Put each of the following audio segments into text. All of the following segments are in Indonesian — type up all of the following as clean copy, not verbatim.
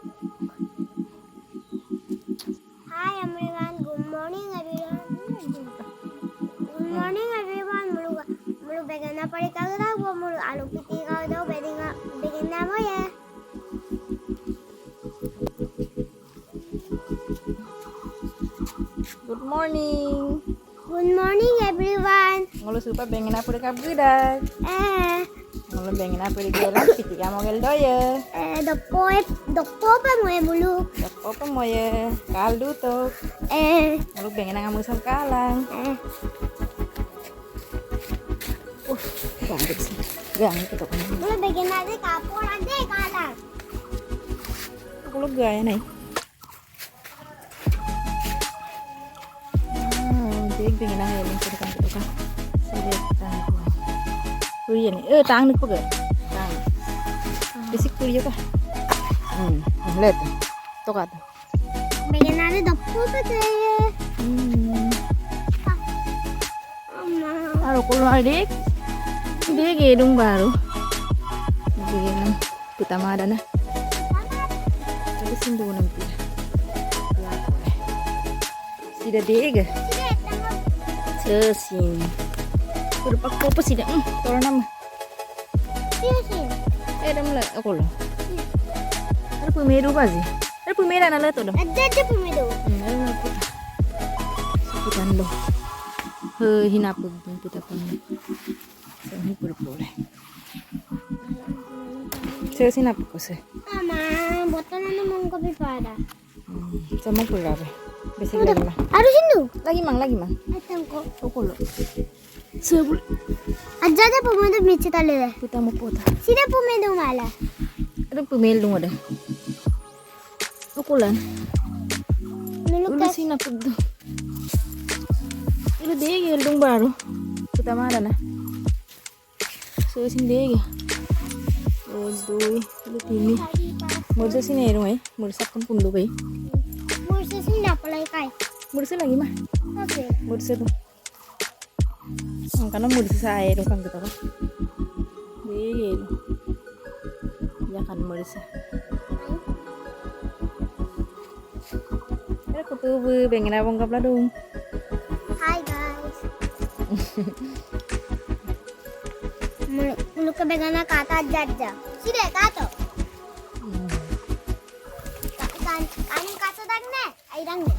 Hi everyone, good morning everyone. Good morning everyone. Mulu begana pari kagda wo mulu alu piti kagda begana mo ya. Good morning. Good morning everyone. Ngolo supa pengen apa dekat budak. Ngolo pengen apa di gelang piti kamu gel doya. Dokpo pa mo ya mulu. Apa mau ya kaldu tuh. Ngolo pengen ngamu sam kalang. Banget sih. Gang itu kan. Mulu begana de kapur ade kalang. Aku lo gaya nih. Jadi pengen aja yang sudah kan gitu kan. Sudah tahu. Kuliah nih. Tang nih pega. Tang. Bisik kuliah kah? Lihat. Tuh kata. Begana de dokpo pa tayo. Kalau kulo adik, dia gedung baru. Gedung pertama ada nah. Jadi simbu nanti. Sida dega. Sesin. Berpak apa sida? Tolong nama. Dam lah aku lo. Ada pemedu apa sih? Ada pemedu anak lah tuh dam. Ada pemedu. Ada apa? Sebutan lo. Hinapag din kita pa niya. So, hipul-pulay. So, sinapag ko siya. Mama, botol na naman kopi para. So, magpulabi. Basic lagi mah. Harus itu. Lagi mang. Atang ko. Ukulo. So, Aja pemedu mici tali. puta mo puta. Sida pemedu mala. Ada pumil dong ada. Ukulan. Ulo Nulukas. sinapag do. Ilo dege dong baru. Kita mana na? So, sindege. Odoy. Ilo timi. Mursa sinero eh. Mursa kan pundo kay. Mursa sinda palay kay. Mursa lagi mah. Okay. Mursa tuh. Karena mursa sa air kan gitu kan. Dege. Ya kan mursa. Aku tuh pengen abang kapla dong. Hi guys. Mulu ka begana kata jaja. Sida kato. Kanin kato dag ne. Ay dang ne.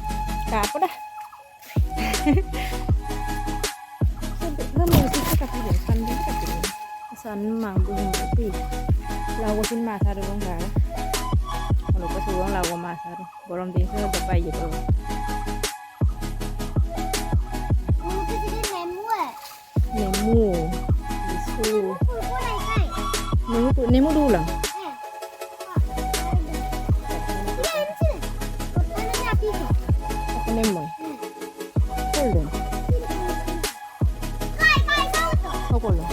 Kapo dah. Nó mùi xích cà phê để săn đến cả kiểu săn mảng bùn tapi lagu sin masa do bang gara kalau pas uang lagu masa do borom desa udah bayi gitu Mulu ka sida nemu eh. nemu bisu Pulpo lay kay. nemu dulu lang ako nemu kolon ako lo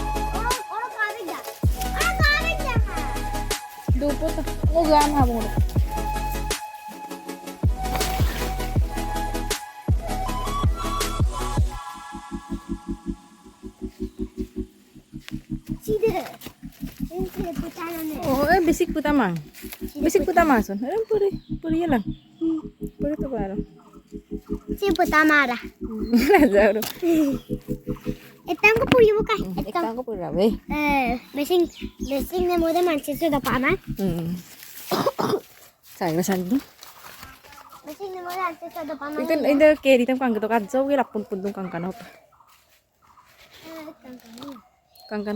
dupot ako gam habong lo oh bisik putamang son puri lang puri to baro Si putamara. Lazaro Etang ko puyo mo kay. ikan ko pura be Besing na mo de manchis sudah paman. saya san do Besing na mo de manchis sudah paman. Itan ida keri tam kang to kadso wi lapun puntung kang kanop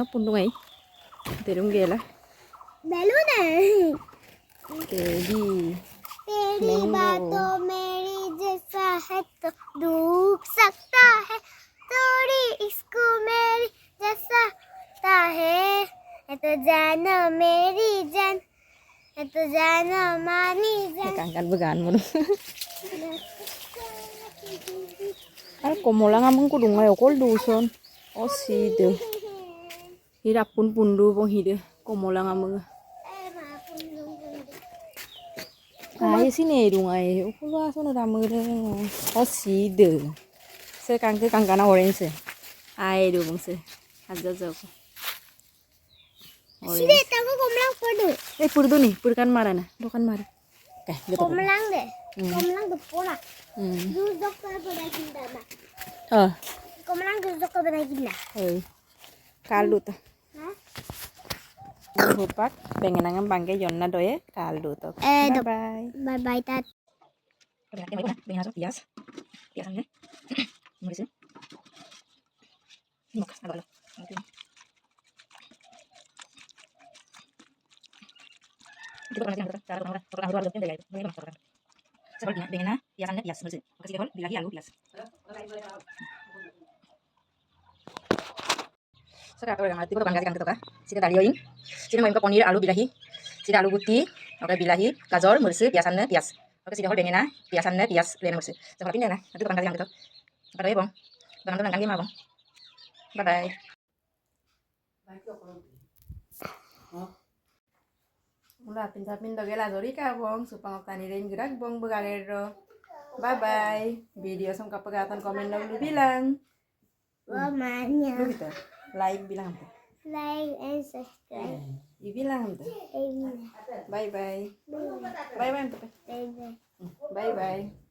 puntung ai terung gela Belum keri तेरी Mango. बातों मेरी जैसा है तो डूब सकता है थोड़ी इसको मेरी जैसा ता है तो जानो मेरी जान है तो जानो मानी जान kangkan began mo ay komola nga mong kudung ngayo kol duson o side hirapun pundu pong hide komola nga mga ay sinedung ay ukulo aso na ramere o side se kangkana orange ay do bang se aja ko Sini tangan ko lang padu purdo nih purkan mara na dokan mara Oke, gitu. Komelang deh. Hmm. Komelang tuh pola. Hmm. Duduk ke bedakin dah. Oh, Komelang duduk ke bedakin dah. kalu tuh. Hah? Hupak pengen nangem bangke Jonna doye kalu tuh. Dok. Bye. Bye bye tat. Pengen langsung bias. Biasanya. Mau di sini. Ini mau agak lo. Itu pernah yang cara orang luar lebih dari itu. Seperti dengan biasanya bias mesti. Kasih hol bilahi alu bias. Sekarang kalau yang mati itu bangga kan gitu kah? Sini talioing. Sini mau ke ponir alu bilahi. Sini alu putih. Oke bilahi. Gajor mesti biasanya bias. Oke sini hol dengan biasanya bias lain mesti. Seperti ini nah. Nanti bangga kan gitu. Apa ya bang? Bang tuh nangkang gimana bang? Bye bye. Mula pinta-pinta gela dorika bong supang tani rin gerak bong begalero. Bye bye. Video som kapagatan komen dulu bilang. Mamanya. Lu gitu. Like bilang apa? Like and subscribe. Bilang apa? Amen. Bye bye. Bye bye. Bye bye. Bye bye.